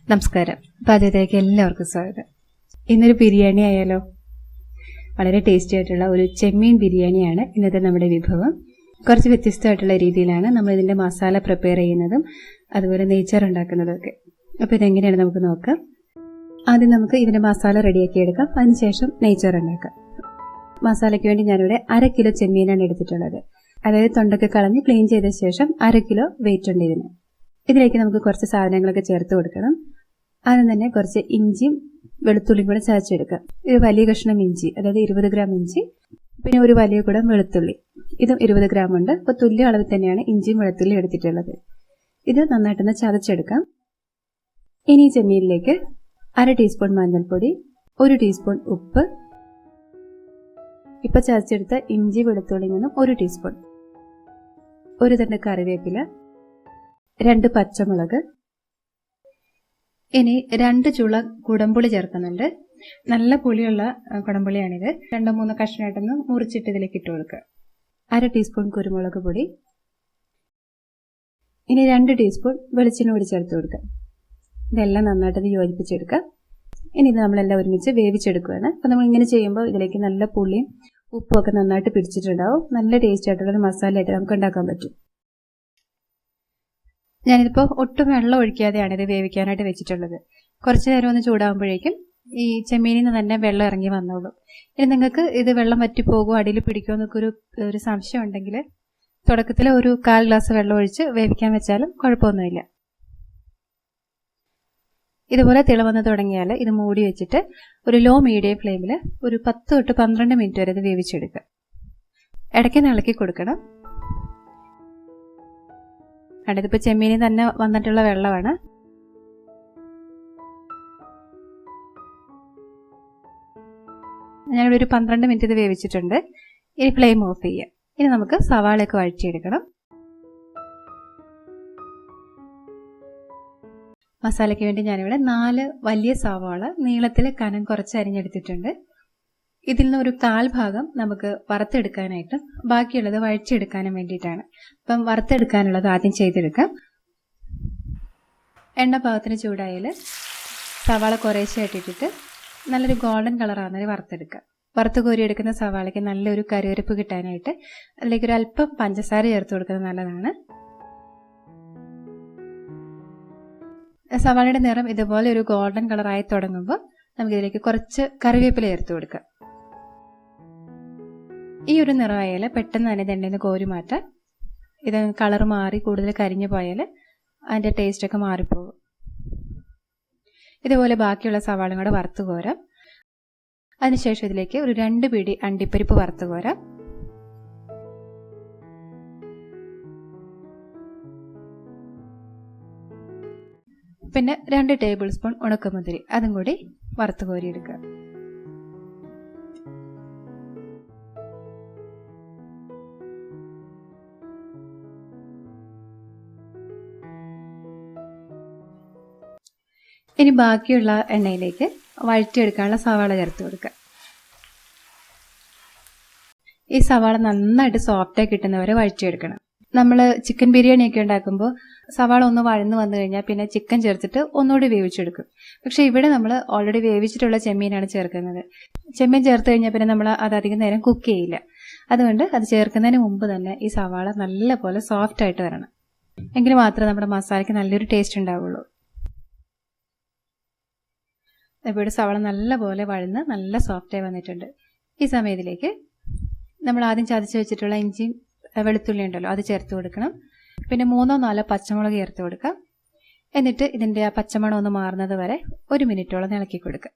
നമസ്കാരം. പാചകത്തിലേക്ക് എല്ലാവർക്കും സ്വാഗതം. ഇന്നൊരു ബിരിയാണി ആയാലോ? വളരെ ടേസ്റ്റി ആയിട്ടുള്ള ഒരു ചെമ്മീൻ ബിരിയാണിയാണ് ഇന്നത്തെ നമ്മുടെ വിഭവം. കുറച്ച് വ്യത്യസ്തമായിട്ടുള്ള രീതിയിലാണ് നമ്മൾ ഇതിൻ്റെ മസാല പ്രിപ്പയർ ചെയ്യുന്നതും അതുപോലെ നെയ്ച്ചോറ് ഉണ്ടാക്കുന്നതൊക്കെ. അപ്പോൾ ഇതെങ്ങനെയാണ് നമുക്ക് നോക്കാം. ആദ്യം നമുക്ക് ഇതിൻ്റെ മസാല റെഡിയാക്കി എടുക്കാം. അതിനുശേഷം നെയ്ച്ചോറ് ഉണ്ടാക്കാം. മസാലയ്ക്ക് വേണ്ടി ഞാനിവിടെ 1/2 കിലോ ചെമ്മീനാണ് എടുത്തിട്ടുള്ളത്. അതായത് തൊണ്ടൊക്കെ കളഞ്ഞ് ക്ലീൻ ചെയ്ത ശേഷം 1/2 കിലോ വെയിറ്റ് ഉണ്ട് ഇതിന്. ഇതിലേക്ക് നമുക്ക് കുറച്ച് സാധനങ്ങളൊക്കെ ചേർത്ത് കൊടുക്കണം. ആദ്യം തന്നെ കുറച്ച് ഇഞ്ചിയും വെളുത്തുള്ളിയും കൂടെ ചതച്ചെടുക്കാം. ഒരു വലിയ കഷ്ണം ഇഞ്ചി, അതായത് 20 ഗ്രാം ഇഞ്ചി, പിന്നെ ഒരു വലിയ കുടം വെളുത്തുള്ളി, ഇതും 20 ഗ്രാം ഉണ്ട്. അപ്പോൾ തുല്യ അളവിൽ തന്നെയാണ് ഇഞ്ചിയും വെളുത്തുള്ളിയും എടുത്തിട്ടുള്ളത്. ഇത് നന്നായിട്ടൊന്ന് ചതച്ചെടുക്കാം. ഇനി ചെമ്മീനിലേക്ക് 1/2 ടീസ്പൂൺ മഞ്ഞൾപ്പൊടി, 1 ടീസ്പൂൺ ഉപ്പ്, ഇപ്പം ചതച്ചെടുത്ത ഇഞ്ചി വെളുത്തുള്ളിയിൽ നിന്നും 1 ടീസ്പൂൺ, 1 തണ്ട് കറിവേപ്പില, 2 പച്ചമുളക്, ഇനി 2 ചുള കുടംപുളി ചേർക്കുന്നുണ്ട്. നല്ല പുളിയുള്ള കുടംപുളിയാണിത്. 2-3 കഷ്ണമായിട്ടൊന്ന് മുറിച്ചിട്ട് ഇതിലേക്ക് ഇട്ട് കൊടുക്കുക. 1/2 ടീസ്പൂൺ കുരുമുളക് പൊടി, ഇനി 2 ടീസ്പൂൺ വെളിച്ചെണ്ണ കൂടി ചേർത്ത് കൊടുക്കുക. ഇതെല്ലാം നന്നായിട്ടൊന്ന് യോജിപ്പിച്ചെടുക്കുക. ഇനി ഇത് നമ്മളെല്ലാം ഒരുമിച്ച് വേവിച്ചെടുക്കുകയാണ്. അപ്പോൾ നമ്മൾ ഇങ്ങനെ ചെയ്യുമ്പോൾ ഇതിലേക്ക് നല്ല പുളിയും ഉപ്പും ഒക്കെ നന്നായിട്ട് പിടിച്ചിട്ടുണ്ടാവും. നല്ല ടേസ്റ്റ് ആയിട്ടുള്ളൊരു മസാലയായിട്ട് നമുക്ക് ഉണ്ടാക്കാൻ പറ്റും. ഞാനിതിപ്പോൾ ഒട്ടും വെള്ളം ഒഴിക്കാതെയാണ് ഇത് വേവിക്കാനായിട്ട് വെച്ചിട്ടുള്ളത്. കുറച്ച് നേരം ഒന്ന് ചൂടാകുമ്പോഴേക്കും ഈ ചെമ്മീനിൽ നിന്ന് തന്നെ വെള്ളം ഇറങ്ങി വന്നോളൂ. ഇനി നിങ്ങൾക്ക് ഇത് വെള്ളം വറ്റിപ്പോകുമോ അടിയിൽ പിടിക്കുമോ എന്നൊക്കെ ഒരു സംശയം ഉണ്ടെങ്കിൽ തുടക്കത്തിൽ ഒരു 1/4 ഗ്ലാസ് വെള്ളം ഒഴിച്ച് വേവിക്കാൻ വെച്ചാലും കുഴപ്പമൊന്നുമില്ല. ഇതുപോലെ തിളവന്ന് തുടങ്ങിയാൽ ഇത് മൂടി വെച്ചിട്ട് ഒരു ലോ മീഡിയം ഫ്ലെയിമിൽ ഒരു 10 തൊട്ട് 12 മിനിറ്റ് വരെ ഇത് വേവിച്ചെടുക്കുക. ഇടയ്ക്ക് ഇളക്കി കൊടുക്കണം. ഇതിപ്പോൾ ചെമ്മീനിൽ തന്നെ വന്നിട്ടുള്ള വെള്ളമാണ്. ഞാനിവിടെ ഒരു 12 മിനിറ്റ് ഇത് വേവിച്ചിട്ടുണ്ട്. ഇനി ഫ്ലെയിം ഓഫ് ചെയ്യാം. ഇനി നമുക്ക് സവാളയൊക്കെ വഴറ്റിയെടുക്കണം. മസാലയ്ക്ക് വേണ്ടി ഞാനിവിടെ 4 വലിയ സവാള നീളത്തിൽ കനം കുറച്ച് അരിഞ്ഞെടുത്തിട്ടുണ്ട്. ഇതിൽ നിന്ന് ഒരു 1/4 ഭാഗം നമുക്ക് വറുത്തെടുക്കാനായിട്ടും ബാക്കിയുള്ളത് വഴറ്റിയെടുക്കാനും വേണ്ടിയിട്ടാണ്. അപ്പം വറുത്തെടുക്കാനുള്ളത് ആദ്യം ചെയ്തെടുക്കാം. എണ്ണ പാകത്തിന് ചൂടായാൽ സവാള കുറേശ്ശായിട്ട് ഇട്ടിട്ട് നല്ലൊരു ഗോൾഡൻ കളറാകുന്നവരെ വറുത്തെടുക്കാം. വറുത്ത് കോരിയെടുക്കുന്ന സവാളയ്ക്ക് നല്ലൊരു കരുവരപ്പ് കിട്ടാനായിട്ട് അതിലേക്ക് ഒരു അല്പം പഞ്ചസാര ചേർത്ത് കൊടുക്കുന്നത് നല്ലതാണ്. സവാളയുടെ നിറം ഇതുപോലെ ഒരു ഗോൾഡൻ കളറായി തുടങ്ങുമ്പോൾ നമുക്കിതിലേക്ക് കുറച്ച് കറിവേപ്പില ചേർത്ത് കൊടുക്കാം. ഈ ഒരു നിറമായാൽ പെട്ടെന്ന് തന്നെ ഇത് എണ്ണയിൽ നിന്ന് കോരി മാറ്റാം. ഇത് കളർ മാറി കൂടുതൽ കരിഞ്ഞു പോയാൽ അതിൻ്റെ ടേസ്റ്റൊക്കെ മാറിപ്പോകും. ഇതുപോലെ ബാക്കിയുള്ള സവാളയും കൂടെ വറുത്ത് കോരാം. അതിനുശേഷം ഇതിലേക്ക് ഒരു 2 പിടി അണ്ടിപ്പരിപ്പ് വറുത്ത് കോരാം. പിന്നെ 2 ടേബിൾ സ്പൂൺ ഉണക്കമുന്തിരി, അതും കൂടി വറുത്ത് കോരിയെടുക്കുക. ഇനി ബാക്കിയുള്ള എണ്ണയിലേക്ക് വഴറ്റിയെടുക്കാനുള്ള സവാള ചേർത്ത് കൊടുക്കുക. ഈ സവാള നന്നായിട്ട് സോഫ്റ്റായി കിട്ടുന്നവരെ വഴറ്റിയെടുക്കണം. നമ്മൾ ചിക്കൻ ബിരിയാണിയൊക്കെ ഉണ്ടാക്കുമ്പോൾ സവാള ഒന്ന് വഴന്ന് വന്നു കഴിഞ്ഞാൽ പിന്നെ ചിക്കൻ ചേർത്തിട്ട് ഒന്നുകൂടി വേവിച്ചെടുക്കും. പക്ഷേ ഇവിടെ നമ്മൾ ഓൾറെഡി വേവിച്ചിട്ടുള്ള ചെമ്മീനാണ് ചേർക്കുന്നത്. ചെമ്മീൻ ചേർത്ത് കഴിഞ്ഞാൽ പിന്നെ നമ്മൾ അത് അധികം നേരം കുക്ക് ചെയ്യില്ല. അതുകൊണ്ട് അത് ചേർക്കുന്നതിന് മുമ്പ് തന്നെ ഈ സവാള നല്ലപോലെ സോഫ്റ്റായിട്ട് വരണം. എങ്കിൽ മാത്രമേ നമ്മുടെ മസാലയ്ക്ക് നല്ലൊരു ടേസ്റ്റ് ഉണ്ടാവുള്ളൂ. ഇപ്പോൾ ഇവിടെ സവാള നല്ലപോലെ വഴന്ന് നല്ല സോഫ്റ്റായി വന്നിട്ടുണ്ട്. ഈ സമയത്തിലേക്ക് നമ്മൾ ആദ്യം ചതച്ച് വെച്ചിട്ടുള്ള ഇഞ്ചിയും വെളുത്തുള്ളി ഉണ്ടല്ലോ അത് ചേർത്ത് കൊടുക്കണം. പിന്നെ 3-4 പച്ചമുളക് ചേർത്ത് കൊടുക്കാം. എന്നിട്ട് ഇതിൻ്റെ ആ പച്ചമണം ഒന്ന് മാറുന്നത് വരെ 1 മിനിറ്റോളം ഇളക്കി കൊടുക്കുക.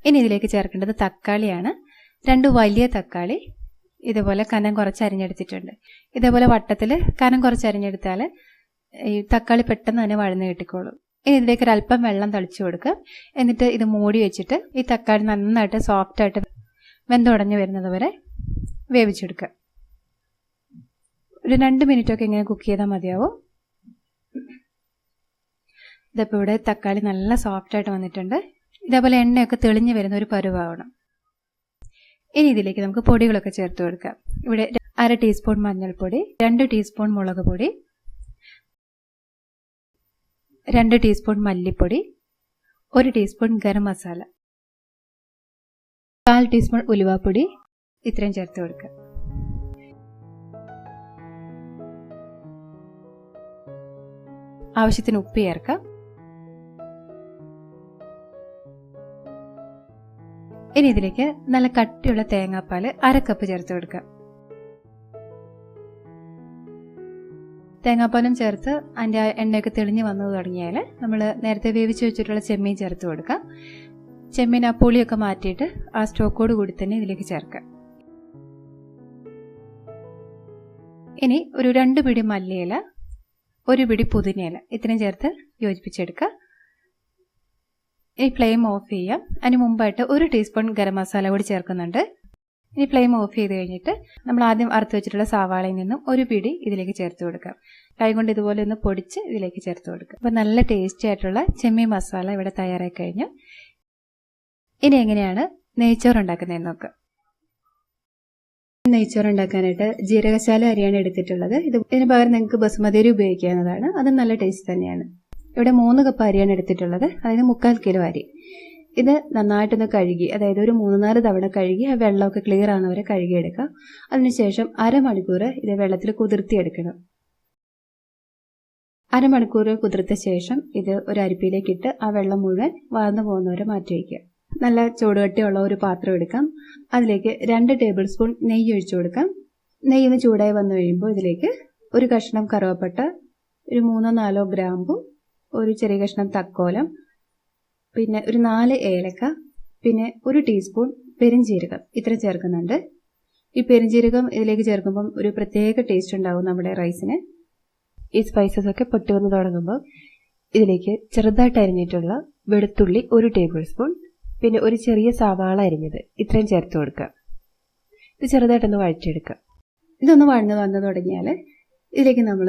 ഇനി ഇതിലേക്ക് ചേർക്കേണ്ടത് തക്കാളിയാണ്. 2 വലിയ തക്കാളി ഇതുപോലെ കനം കുറച്ച് അരിഞ്ഞെടുത്തിട്ടുണ്ട്. ഇതേപോലെ വട്ടത്തിൽ കനം കുറച്ച് അരിഞ്ഞെടുത്താൽ ഈ തക്കാളി പെട്ടെന്ന് തന്നെ വഴന്ന് കിട്ടിക്കോളും. ഇനി ഇതിലേക്ക് ഒരല്പം വെള്ളം തളിച്ചു കൊടുക്കുക. എന്നിട്ട് ഇത് മൂടി വെച്ചിട്ട് ഈ തക്കാളി നന്നായിട്ട് സോഫ്റ്റായിട്ട് വെന്തുടഞ്ഞ് വരുന്നത് വരെ വേവിച്ചെടുക്കുക. ഒരു 2 മിനിറ്റൊക്കെ ഇങ്ങനെ കുക്ക് ചെയ്താൽ മതിയാവും. ഇതിപ്പോൾ ഇവിടെ തക്കാളി നല്ല സോഫ്റ്റായിട്ട് വന്നിട്ടുണ്ട്. ഇതേപോലെ എണ്ണയൊക്കെ തെളിഞ്ഞ് വരുന്ന ഒരു പരുവാവണം. ഇനി ഇതിലേക്ക് നമുക്ക് പൊടികളൊക്കെ ചേർത്ത് കൊടുക്കാം. ഇവിടെ 1/2 ടീസ്പൂൺ മഞ്ഞൾപ്പൊടി, 2 ടീസ്പൂൺ മുളക് പൊടി, 2 ടീസ്പൂൺ മല്ലിപ്പൊടി, 1 ടീസ്പൂൺ ഗരം മസാല, 1/4 ടീസ്പൂൺ ഉലുവാപ്പൊടി ഇത്രയും ചേർത്ത് കൊടുക്കുക. ആവശ്യത്തിന് ഉപ്പ് ചേർക്കാം. ഇനി ഇതിലേക്ക് നല്ല കട്ടിയുള്ള തേങ്ങാപ്പാൽ 1/2 കപ്പ് ചേർത്ത് കൊടുക്കാം. തേങ്ങാപ്പാലും ചേർത്ത് അതിൻ്റെ എണ്ണയൊക്കെ തെളിഞ്ഞ് വന്നു തുടങ്ങിയാൽ നമ്മൾ നേരത്തെ വേവിച്ച് വെച്ചിട്ടുള്ള ചെമ്മീൻ ചേർത്ത് കൊടുക്കാം. ചെമ്മീൻ ആ പുളിയൊക്കെ മാറ്റിയിട്ട് ആ സ്റ്റോക്കോട് കൂടി തന്നെ ഇതിലേക്ക് ചേർക്കാം. ഇനി ഒരു 2 പിടി മല്ലിയില, 1 പിടി പുതിനയില ഇത്രയും ചേർത്ത് യോജിപ്പിച്ചെടുക്കുക. ഇനി ഫ്ലെയിം ഓഫ് ചെയ്യാം. അതിന് മുമ്പായിട്ട് 1 ടീസ്പൂൺ ഗരം മസാല കൂടി ചേർക്കുന്നുണ്ട്. ഇനി ഫ്ലെയിം ഓഫ് ചെയ്ത് കഴിഞ്ഞിട്ട് നമ്മൾ ആദ്യം അറുത്ത് വെച്ചിട്ടുള്ള സവാളയിൽ നിന്നും 1 പിടി ഇതിലേക്ക് ചേർത്ത് കൊടുക്കാം. കൈകൊണ്ട് ഇതുപോലെ ഒന്ന് പൊടിച്ച് ഇതിലേക്ക് ചേർത്ത് കൊടുക്കുക. അപ്പോൾ നല്ല ടേസ്റ്റി ആയിട്ടുള്ള ചെമ്മീൻ മസാല ഇവിടെ തയ്യാറായി കഴിഞ്ഞു. ഇനി എങ്ങനെയാണ് നെയ്ച്ചോറ് ഉണ്ടാക്കുന്നതെന്ന് നോക്കാം. നെയ്ച്ചോറ് ഉണ്ടാക്കാനായിട്ട് ജീരകശാല അരിയാണ് എടുത്തിട്ടുള്ളത്. ഇതിന് പകരം നിങ്ങൾക്ക് ബസുമതി അരി ഉപയോഗിക്കാവുന്നതാണ്. അതും നല്ല ടേസ്റ്റ് തന്നെയാണ്. ഇവിടെ 3 കപ്പ് അരിയാണ് എടുത്തിട്ടുള്ളത്. അതായത് 3/4 കിലോ അരി. ഇത് നന്നായിട്ടൊന്ന് കഴുകി, അതായത് ഒരു 3-4 തവണ കഴുകി ആ വെള്ളമൊക്കെ ക്ലിയർ ആകുന്നവരെ കഴുകിയെടുക്കാം. അതിനുശേഷം അരമണിക്കൂർ ഇത് വെള്ളത്തിൽ കുതിർത്തിയെടുക്കണം. അരമണിക്കൂർ കുതിർത്ത ശേഷം ഇത് ഒരു അരിപ്പയിലേക്ക് ഇട്ട് ആ വെള്ളം മുഴുവൻ വാർന്നു പോകുന്നവരെ മാറ്റി വയ്ക്കുക. നല്ല ചൂടുകട്ടിയുള്ള ഒരു പാത്രം എടുക്കാം. അതിലേക്ക് 2 ടേബിൾ സ്പൂൺ നെയ്യ് ഒഴിച്ചു കൊടുക്കാം. നെയ്യൊന്ന് ചൂടായി വന്നു കഴിയുമ്പോൾ ഇതിലേക്ക് ഒരു കഷ്ണം കറുവപ്പട്ട, ഒരു 3-4 ഗ്രാമ്പു, ഒരു ചെറിയ കഷ്ണം തക്കോലം, പിന്നെ ഒരു 4 ഏലക്ക, പിന്നെ 1 ടീസ്പൂൺ പെരിഞ്ജീരകം ഇത്ര ചേർക്കുന്നുണ്ട്. ഈ പെരിഞ്ജീരകം ഇതിലേക്ക് ചേർക്കുമ്പം ഒരു പ്രത്യേക ടേസ്റ്റ് ഉണ്ടാവും നമ്മുടെ റൈസിന്. ഈ സ്പൈസസ് ഒക്കെ പൊട്ടി വന്ന് തുടങ്ങുമ്പോൾ ഇതിലേക്ക് ചെറുതായിട്ട് അരിഞ്ഞിട്ടുള്ള വെളുത്തുള്ളി 1 ടേബിൾ സ്പൂൺ, പിന്നെ ഒരു ചെറിയ സവാള അരിഞ്ഞത് ഇത്രയും ചേർത്ത് കൊടുക്കുക. ഇത് ചെറുതായിട്ടൊന്ന് വഴറ്റിയെടുക്കുക. ഇതൊന്ന് വഴന്ന് വന്ന് തുടങ്ങിയാൽ ഇതിലേക്ക് നമ്മൾ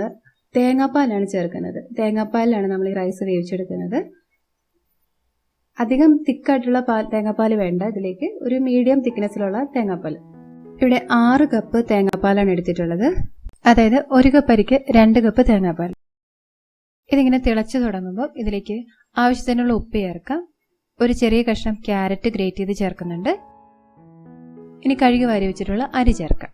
തേങ്ങാപ്പാലാണ് ചേർക്കുന്നത്. തേങ്ങാപ്പാലിലാണ് നമ്മൾ ഈ റൈസ് വേവിച്ചെടുക്കുന്നത്. അധികം തിക്കായിട്ടുള്ള തേങ്ങാപ്പാൽ വേണ്ട. ഇതിലേക്ക് ഒരു മീഡിയം തിക്നെസ്സിലുള്ള തേങ്ങാപ്പാൽ. ഇവിടെ 6 കപ്പ് തേങ്ങാപ്പാലാണ് എടുത്തിട്ടുള്ളത്. അതായത് 1 കപ്പ് അരിക്ക് 2 കപ്പ് തേങ്ങാപ്പാൽ. ഇതിങ്ങനെ തിളച്ചു തുടങ്ങുമ്പോൾ ഇതിലേക്ക് ആവശ്യത്തിനുള്ള ഉപ്പ് ചേർക്കാം. ഒരു ചെറിയ കഷ്ണം ക്യാരറ്റ് ഗ്രേറ്റ് ചെയ്ത് ചേർക്കുന്നുണ്ട്. ഇനി കഴുകി വാരി വെച്ചിട്ടുള്ള അരി ചേർക്കാം.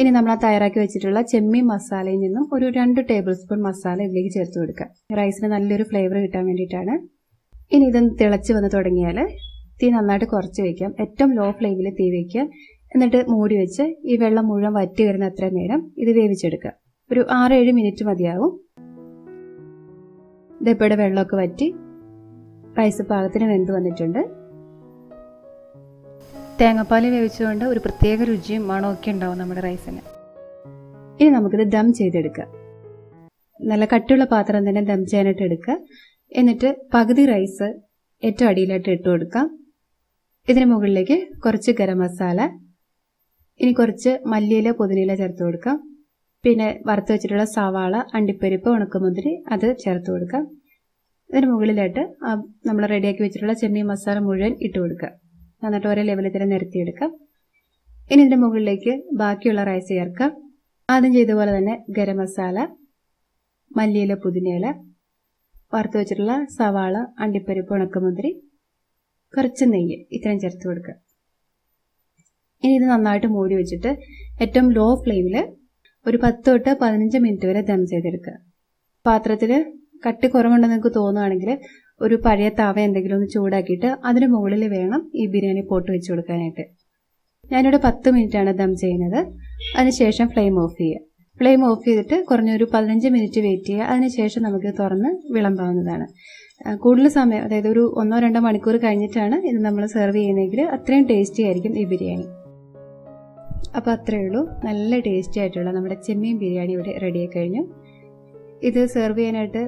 ഇനി നമ്മൾ ആ തയ്യാറാക്കി വെച്ചിട്ടുള്ള ചെമ്മീൻ മസാലയിൽ നിന്നും ഒരു 2 ടേബിൾ സ്പൂൺ മസാല ഇതിലേക്ക് ചേർത്ത് കൊടുക്കുക. റൈസിന് നല്ലൊരു ഫ്ലേവർ കിട്ടാൻ വേണ്ടിയിട്ടാണ്. ഇനി ഇതൊന്ന് തിളച്ച് വന്ന് തുടങ്ങിയാൽ തീ നന്നായിട്ട് കുറച്ച് വയ്ക്കാം. ഏറ്റവും ലോ ഫ്ലെയിമിൽ തീ വയ്ക്കുക. എന്നിട്ട് മൂടി വെച്ച് ഈ വെള്ളം മുഴുവൻ വറ്റി വരുന്ന അത്ര നേരം ഇത് വേവിച്ചെടുക്കുക. ഒരു 6-7 മിനിറ്റ് മതിയാവും. ഇതേപോലെ വെള്ളമൊക്കെ വറ്റി റൈസ് പാകത്തിന് വെന്ത് വന്നിട്ടുണ്ട്. തേങ്ങാപ്പാൽ വേവിച്ചുകൊണ്ട് ഒരു പ്രത്യേക രുചിയും മണമൊക്കെ ഉണ്ടാവും നമ്മുടെ റൈസിന്. ഇനി നമുക്കിത് ദം ചെയ്തെടുക്കാം. നല്ല കട്ടിയുള്ള പാത്രം തന്നെ ദം ചെയ്യാനായിട്ട് എടുക്കുക. എന്നിട്ട് പകുതി റൈസ് ഏറ്റവും അടിയിലായിട്ട് ഇട്ട് കൊടുക്കാം. ഇതിന് മുകളിലേക്ക് കുറച്ച് ഗരം മസാല, ഇനി കുറച്ച് മല്ലിയില പുതിനയില ചേർത്ത് കൊടുക്കാം. പിന്നെ വറുത്ത് വെച്ചിട്ടുള്ള സവാള, അണ്ടിപ്പരിപ്പ്, ഉണക്കമുന്തിരി അത് ചേർത്ത് കൊടുക്കാം. ഇതിന് മുകളിലായിട്ട് നമ്മൾ റെഡിയാക്കി വെച്ചിട്ടുള്ള ചെമ്മീൻ മസാല മുഴുവൻ ഇട്ട് കൊടുക്കുക. എന്നിട്ട് ഒരേ ലെവലിൽ തന്നെ നിരത്തിയെടുക്കാം. ഇനി ഇതിൻ്റെ മുകളിലേക്ക് ബാക്കിയുള്ള റൈസ് ചേർക്കാം. ആദ്യം ചെയ്ത പോലെ തന്നെ ഗരം മസാല, മല്ലിയില പുതിനയില, വറുത്ത് വെച്ചിട്ടുള്ള സവാള, അണ്ടിപ്പരിപ്പ്, ഉണക്കമുന്തിരി, കുറച്ച് നെയ്യ് ഇത്രയും ചേർത്ത് കൊടുക്കുക. ഇനി ഇത് നന്നായിട്ട് മൂടി വെച്ചിട്ട് ഏറ്റവും ലോ ഫ്ലെയിമിൽ ഒരു 10 തൊട്ട് 15 മിനിറ്റ് വരെ ദം ചെയ്തെടുക്കുക. പാത്രത്തിൽ കട്ടി കുറവുണ്ടെന്ന് നിങ്ങൾക്ക് തോന്നുകയാണെങ്കിൽ ഒരു പഴയ തവ എന്തെങ്കിലും ഒന്ന് ചൂടാക്കിയിട്ട് അതിന് മുകളിൽ വേണം ഈ ബിരിയാണി പോട്ട് വെച്ച് കൊടുക്കാനായിട്ട്. ഞാനിവിടെ 10 മിനിറ്റാണ് ദം ചെയ്യുന്നത്. അതിനുശേഷം ഫ്ലെയിം ഓഫ് ചെയ്യുക. ഫ്ലെയിം ഓഫ് ചെയ്തിട്ട് കുറഞ്ഞൊരു 15 മിനിറ്റ് വെയിറ്റ് ചെയ്യുക. അതിനുശേഷം നമുക്ക് തുറന്ന് വിളമ്പാവുന്നതാണ്. കൂടുതൽ സമയം, അതായത് ഒരു 1-2 മണിക്കൂർ കഴിഞ്ഞിട്ടാണ് ഇത് നമ്മൾ സെർവ് ചെയ്യുന്നതെങ്കിൽ അത്രയും ടേസ്റ്റി ആയിരിക്കും ഈ ബിരിയാണി. അപ്പോൾ അത്രയേ ഉള്ളൂ. നല്ല ടേസ്റ്റി ആയിട്ടുള്ള നമ്മുടെ ചെമ്മീൻ ബിരിയാണി ഇവിടെ റെഡിയായി കഴിഞ്ഞു. ഇത് സെർവ് ചെയ്യാനായിട്ട്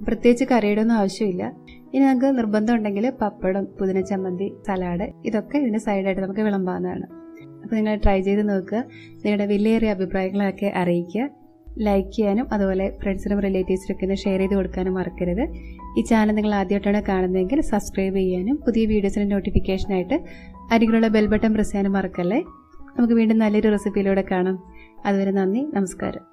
പ്രത്യേകിച്ച് കറിയുടെ ഒന്നും ആവശ്യമില്ല. ഇനി നമുക്ക് നിർബന്ധം ഉണ്ടെങ്കിൽ പപ്പടം, പുതിന ചമ്മന്തി, സലാഡ് ഇതൊക്കെ ഇതിന് സൈഡായിട്ട് നമുക്ക് വിളമ്പാവുന്നതാണ്. അപ്പോൾ നിങ്ങൾ ട്രൈ ചെയ്ത് നോക്കുക. നിങ്ങളുടെ വിലയേറിയ അഭിപ്രായങ്ങളൊക്കെ അറിയിക്കുക. ലൈക്ക് ചെയ്യാനും അതുപോലെ ഫ്രണ്ട്സിനും റിലേറ്റീവ്സിനൊക്കെ ഒന്ന് ഷെയർ ചെയ്ത് കൊടുക്കാനും മറക്കരുത്. ഈ ചാനൽ നിങ്ങൾ ആദ്യമായിട്ടാണ് കാണുന്നതെങ്കിൽ സബ്സ്ക്രൈബ് ചെയ്യാനും പുതിയ വീഡിയോസിൻ്റെ നോട്ടിഫിക്കേഷനായിട്ട് അരികിലുള്ള ബെൽ ബട്ടൺ പ്രസ് ചെയ്യാനും മറക്കല്ലേ. നമുക്ക് വീണ്ടും നല്ലൊരു റെസിപ്പിയിലൂടെ കാണാം. അതുവരെ നന്ദി, നമസ്കാരം.